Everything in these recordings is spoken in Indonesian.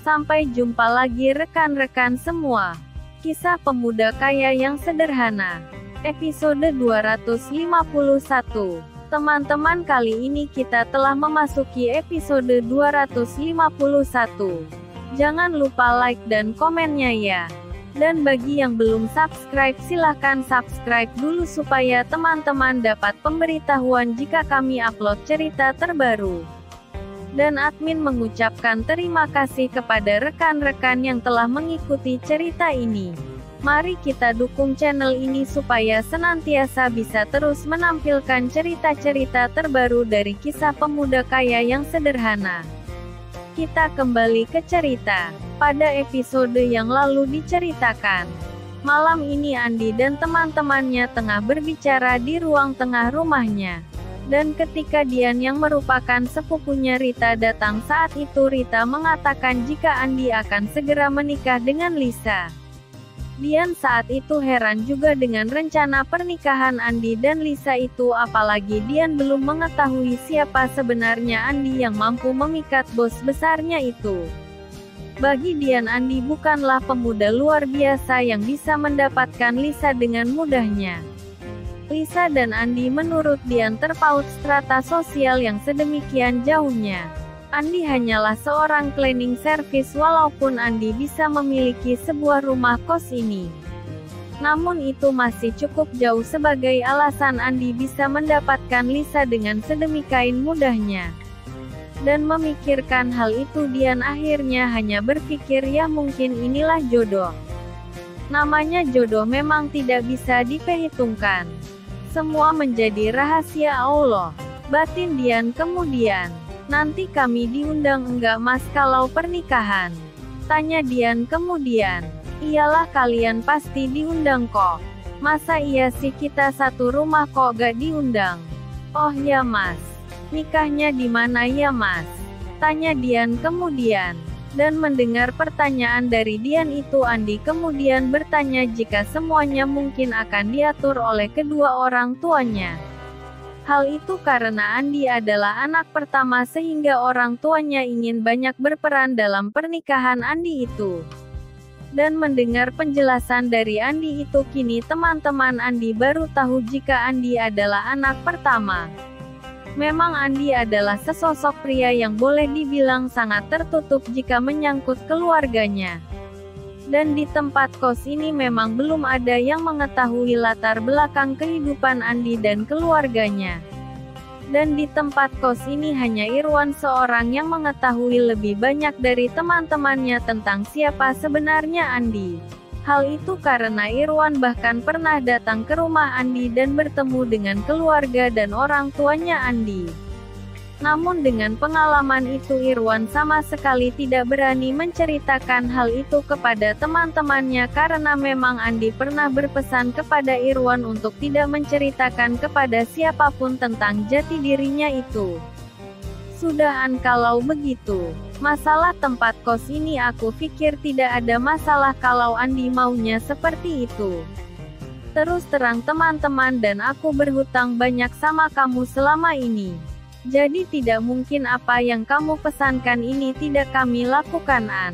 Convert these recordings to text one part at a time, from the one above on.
Sampai jumpa lagi rekan-rekan semua. Kisah pemuda kaya yang sederhana. Episode 251. Teman-teman, kali ini kita telah memasuki episode 251. Jangan lupa like dan komennya ya. Dan bagi yang belum subscribe, silahkan subscribe dulu supaya teman-teman dapat pemberitahuan jika kami upload cerita terbaru. Dan admin mengucapkan terima kasih kepada rekan-rekan yang telah mengikuti cerita ini. Mari kita dukung channel ini supaya senantiasa bisa terus menampilkan cerita-cerita terbaru dari kisah pemuda kaya yang sederhana. Kita kembali ke cerita. Pada episode yang lalu diceritakan, malam ini Andi dan teman-temannya tengah berbicara di ruang tengah rumahnya. Dan ketika Dian yang merupakan sepupunya Rita datang saat itu, Rita mengatakan jika Andi akan segera menikah dengan Lisa. Dian saat itu heran juga dengan rencana pernikahan Andi dan Lisa itu, apalagi Dian belum mengetahui siapa sebenarnya Andi yang mampu memikat bos besarnya itu. Bagi Dian, Andi bukanlah pemuda luar biasa yang bisa mendapatkan Lisa dengan mudahnya. Lisa dan Andi menurut Dian terpaut strata sosial yang sedemikian jauhnya. Andi hanyalah seorang cleaning service walaupun Andi bisa memiliki sebuah rumah kos ini. Namun itu masih cukup jauh sebagai alasan Andi bisa mendapatkan Lisa dengan sedemikian mudahnya. Dan memikirkan hal itu, Dian akhirnya hanya berpikir ya mungkin inilah jodoh. Namanya jodoh memang tidak bisa diperhitungkan. Semua menjadi rahasia Allah. Batin Dian kemudian. Nanti kami diundang enggak mas kalau pernikahan? Tanya Dian kemudian. Iyalah kalian pasti diundang kok. Masa iya sih kita satu rumah kok gak diundang? Oh ya mas. Nikahnya di mana ya mas? Tanya Dian kemudian. Dan mendengar pertanyaan dari Dian itu, Andi kemudian bertanya jika semuanya mungkin akan diatur oleh kedua orang tuanya. Hal itu karena Andi adalah anak pertama sehingga orang tuanya ingin banyak berperan dalam pernikahan Andi itu. Dan mendengar penjelasan dari Andi itu, kini teman-teman Andi baru tahu jika Andi adalah anak pertama. Memang Andi adalah sesosok pria yang boleh dibilang sangat tertutup jika menyangkut keluarganya. Dan di tempat kos ini memang belum ada yang mengetahui latar belakang kehidupan Andi dan keluarganya. Dan di tempat kos ini hanya Irwan seorang yang mengetahui lebih banyak dari teman-temannya tentang siapa sebenarnya Andi. Hal itu karena Irwan bahkan pernah datang ke rumah Andi dan bertemu dengan keluarga dan orang tuanya Andi. Namun dengan pengalaman itu Irwan sama sekali tidak berani menceritakan hal itu kepada teman-temannya karena memang Andi pernah berpesan kepada Irwan untuk tidak menceritakan kepada siapapun tentang jati dirinya itu. Sudahan kalau begitu. Masalah tempat kos ini aku pikir tidak ada masalah kalau Andi maunya seperti itu. Terus terang teman-teman, dan aku berhutang banyak sama kamu selama ini. Jadi tidak mungkin apa yang kamu pesankan ini tidak kami lakukan An.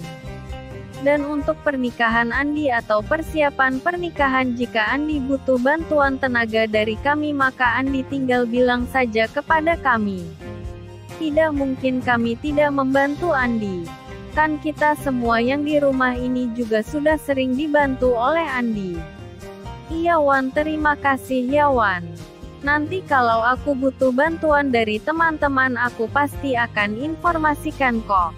Dan untuk pernikahan Andi atau persiapan pernikahan, jika Andi butuh bantuan tenaga dari kami maka Andi tinggal bilang saja kepada kami. Tidak mungkin kami tidak membantu Andi. Kan kita semua yang di rumah ini juga sudah sering dibantu oleh Andi. Iya Wan, terima kasih ya Wan. Nanti kalau aku butuh bantuan dari teman-teman aku pasti akan informasikan kok.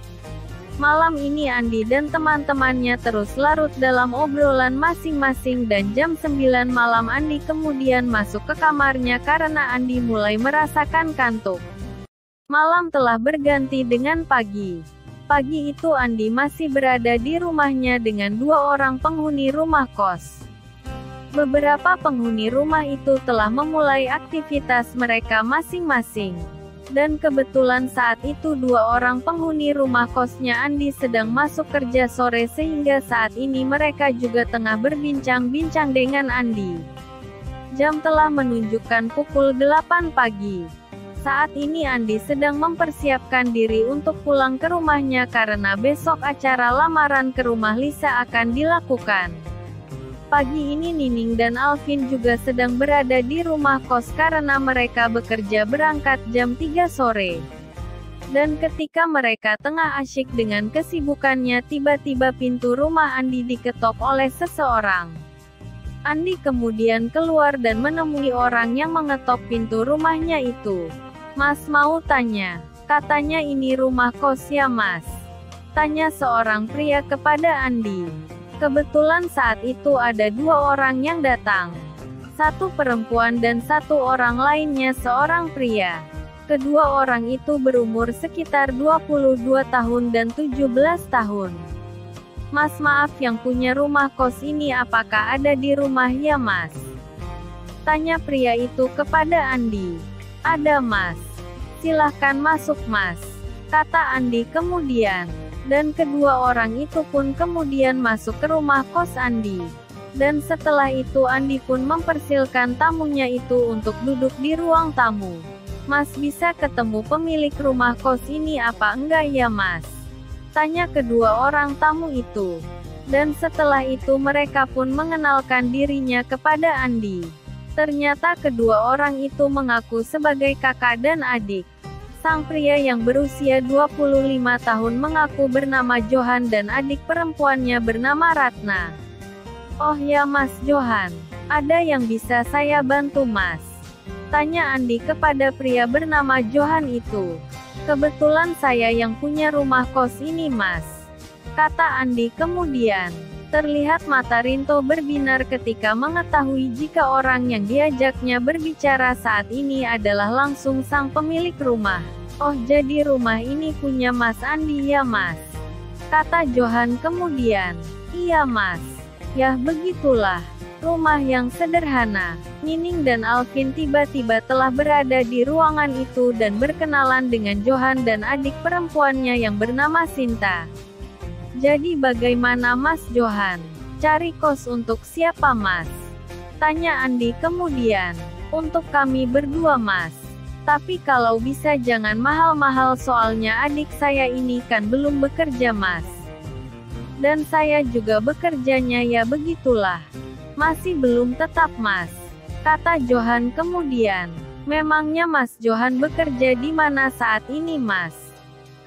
Malam ini Andi dan teman-temannya terus larut dalam obrolan masing-masing dan jam 9 malam Andi kemudian masuk ke kamarnya karena Andi mulai merasakan kantuk. Malam telah berganti dengan pagi. Pagi itu Andi masih berada di rumahnya dengan dua orang penghuni rumah kos. Beberapa penghuni rumah itu telah memulai aktivitas mereka masing-masing. Dan kebetulan saat itu dua orang penghuni rumah kosnya Andi sedang masuk kerja sore sehingga saat ini mereka juga tengah berbincang-bincang dengan Andi. Jam telah menunjukkan pukul 8 pagi. Saat ini Andi sedang mempersiapkan diri untuk pulang ke rumahnya karena besok acara lamaran ke rumah Lisa akan dilakukan. Pagi ini Nining dan Alvin juga sedang berada di rumah kos karena mereka bekerja berangkat jam 3 sore. Dan ketika mereka tengah asyik dengan kesibukannya, tiba-tiba pintu rumah Andi diketok oleh seseorang. Andi kemudian keluar dan menemui orang yang mengetok pintu rumahnya itu. "Mas mau tanya, katanya ini rumah kos ya mas?" tanya seorang pria kepada Andi. Kebetulan saat itu ada dua orang yang datang. Satu perempuan dan satu orang lainnya seorang pria. Kedua orang itu berumur sekitar 22 tahun dan 17 tahun. "Mas maaf, yang punya rumah kos ini apakah ada di rumah ya mas?" tanya pria itu kepada Andi. "Ada mas. Silahkan masuk mas," kata Andi kemudian. Dan kedua orang itu pun kemudian masuk ke rumah kos Andi. Dan setelah itu Andi pun mempersilahkan tamunya itu untuk duduk di ruang tamu. "Mas bisa ketemu pemilik rumah kos ini apa enggak ya mas?" tanya kedua orang tamu itu. Dan setelah itu mereka pun mengenalkan dirinya kepada Andi. Ternyata kedua orang itu mengaku sebagai kakak dan adik. Sang pria yang berusia 25 tahun mengaku bernama Johan dan adik perempuannya bernama Ratna. "Oh ya Mas Johan, ada yang bisa saya bantu mas?" tanya Andi kepada pria bernama Johan itu. "Kebetulan saya yang punya rumah kos ini mas," kata Andi kemudian. Terlihat mata Rinto berbinar ketika mengetahui jika orang yang diajaknya berbicara saat ini adalah langsung sang pemilik rumah. "Oh jadi rumah ini punya Mas Andi ya mas?" kata Johan kemudian. "Iya mas. Ya begitulah. Rumah yang sederhana." Nining dan Alvin tiba-tiba telah berada di ruangan itu dan berkenalan dengan Johan dan adik perempuannya yang bernama Sinta. "Jadi bagaimana Mas Johan? Cari kos untuk siapa mas?" tanya Andi kemudian. "Untuk kami berdua mas. Tapi kalau bisa jangan mahal-mahal soalnya adik saya ini kan belum bekerja mas. Dan saya juga bekerjanya ya begitulah. Masih belum tetap mas," kata Johan kemudian. "Memangnya Mas Johan bekerja di mana saat ini mas?"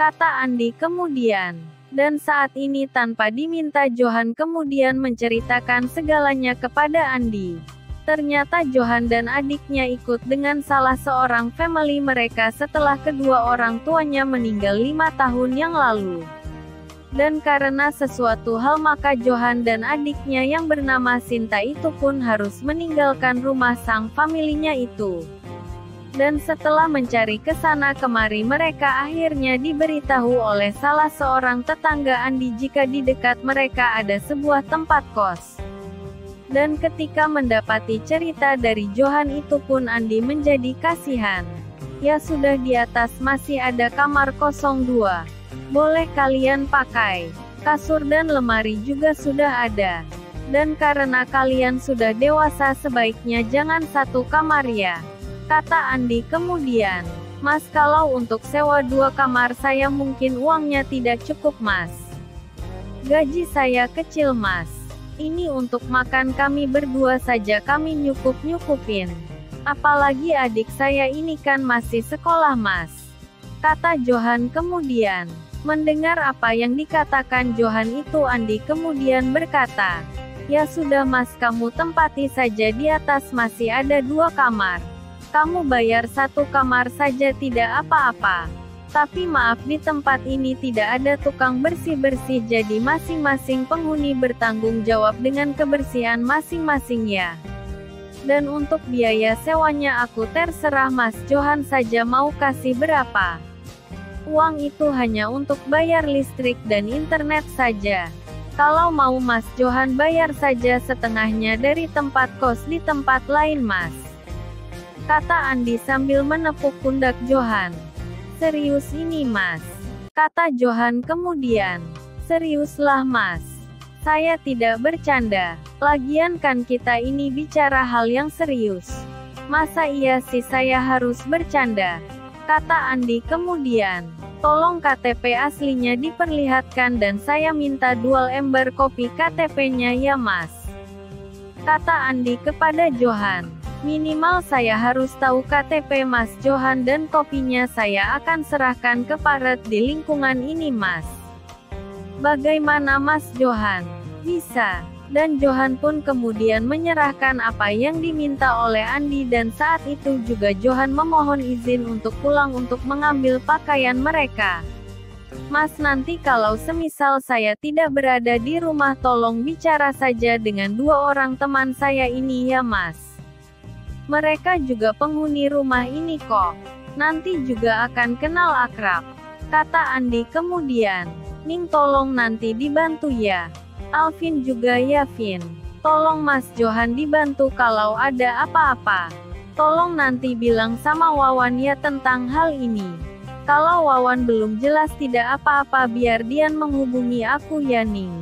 kata Andi kemudian. Dan saat ini tanpa diminta Johan kemudian menceritakan segalanya kepada Andi. Ternyata Johan dan adiknya ikut dengan salah seorang family mereka setelah kedua orang tuanya meninggal 5 tahun yang lalu. Dan karena sesuatu hal maka Johan dan adiknya yang bernama Sinta itu pun harus meninggalkan rumah sang familinya itu. Dan setelah mencari ke sana kemari mereka akhirnya diberitahu oleh salah seorang tetangga Andi jika di dekat mereka ada sebuah tempat kos. Dan ketika mendapati cerita dari Johan itu pun Andi menjadi kasihan. "Ya sudah, di atas masih ada kamar kosong 2. Boleh kalian pakai. Kasur dan lemari juga sudah ada. Dan karena kalian sudah dewasa sebaiknya jangan satu kamar ya," kata Andi kemudian. "Mas kalau untuk sewa 2 kamar saya mungkin uangnya tidak cukup mas. Gaji saya kecil mas. Ini untuk makan kami berdua saja kami nyukup-nyukupin. Apalagi adik saya ini kan masih sekolah mas," kata Johan kemudian. Mendengar apa yang dikatakan Johan itu Andi kemudian berkata, "Ya sudah mas, kamu tempati saja, di atas masih ada 2 kamar. Kamu bayar 1 kamar saja tidak apa-apa. Tapi maaf di tempat ini tidak ada tukang bersih-bersih jadi masing-masing penghuni bertanggung jawab dengan kebersihan masing-masing ya. Dan untuk biaya sewanya aku terserah Mas Johan saja mau kasih berapa. Uang itu hanya untuk bayar listrik dan internet saja. Kalau mau Mas Johan bayar saja setengahnya dari tempat kos di tempat lain mas," kata Andi sambil menepuk pundak Johan. "Serius ini mas?" kata Johan kemudian. "Seriuslah mas. Saya tidak bercanda. Lagian kan kita ini bicara hal yang serius. Masa iya sih saya harus bercanda?" kata Andi kemudian. Tolong KTP aslinya diperlihatkan dan saya minta dual ember kopi KTP-nya ya Mas. Kata Andi kepada Johan. Minimal saya harus tahu KTP Mas Johan dan kopinya saya akan serahkan ke Paret di lingkungan ini Mas. Bagaimana Mas Johan? Bisa. Dan Johan pun kemudian menyerahkan apa yang diminta oleh Andi dan saat itu juga Johan memohon izin untuk pulang untuk mengambil pakaian mereka. Mas nanti kalau semisal saya tidak berada di rumah tolong bicara saja dengan dua orang teman saya ini ya Mas. Mereka juga penghuni rumah ini kok. Nanti juga akan kenal akrab. Kata Andi kemudian. Ning tolong nanti dibantu ya. Alvin juga ya Vin. Tolong Mas Johan dibantu kalau ada apa-apa. Tolong nanti bilang sama Wawan ya tentang hal ini. Kalau Wawan belum jelas tidak apa-apa biar Dian menghubungi aku ya Ning.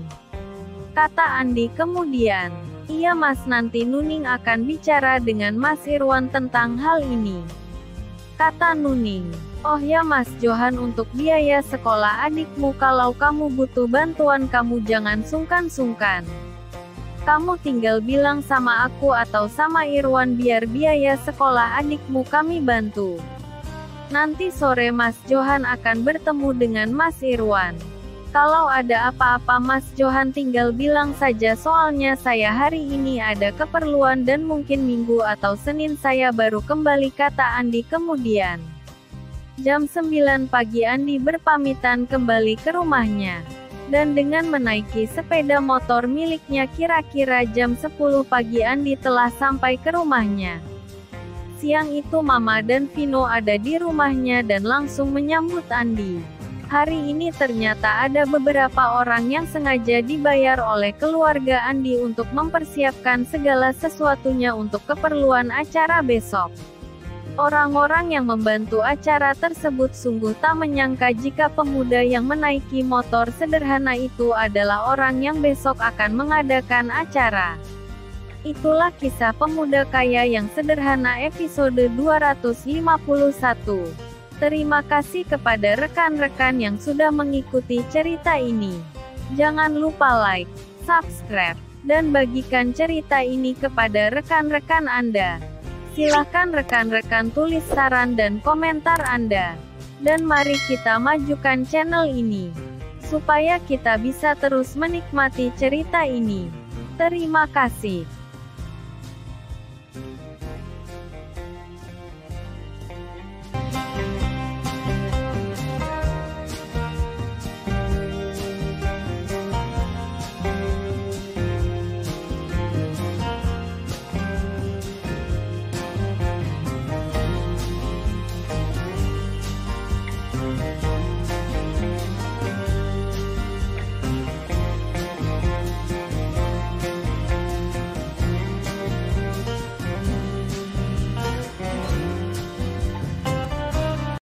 Kata Andi kemudian. Iya Mas nanti Nuning akan bicara dengan Mas Irwan tentang hal ini. Kata Nuning. Oh ya Mas Johan untuk biaya sekolah adikmu kalau kamu butuh bantuan kamu jangan sungkan-sungkan. Kamu tinggal bilang sama aku atau sama Irwan biar biaya sekolah adikmu kami bantu. Nanti sore Mas Johan akan bertemu dengan Mas Irwan. Kalau ada apa-apa Mas Johan tinggal bilang saja soalnya saya hari ini ada keperluan dan mungkin Minggu atau Senin saya baru kembali kata Andi kemudian. Jam 9 pagi Andi berpamitan kembali ke rumahnya. Dan dengan menaiki sepeda motor miliknya kira-kira jam 10 pagi Andi telah sampai ke rumahnya. Siang itu Mama dan Vino ada di rumahnya dan langsung menyambut Andi. Hari ini ternyata ada beberapa orang yang sengaja dibayar oleh keluarga Andi untuk mempersiapkan segala sesuatunya untuk keperluan acara besok. Orang-orang yang membantu acara tersebut sungguh tak menyangka jika pemuda yang menaiki motor sederhana itu adalah orang yang besok akan mengadakan acara. Itulah kisah pemuda kaya yang sederhana episode 251. Terima kasih kepada rekan-rekan yang sudah mengikuti cerita ini. Jangan lupa like, subscribe, dan bagikan cerita ini kepada rekan-rekan Anda. Silahkan rekan-rekan tulis saran dan komentar Anda. Dan mari kita majukan channel ini. Supaya kita bisa terus menikmati cerita ini. Terima kasih.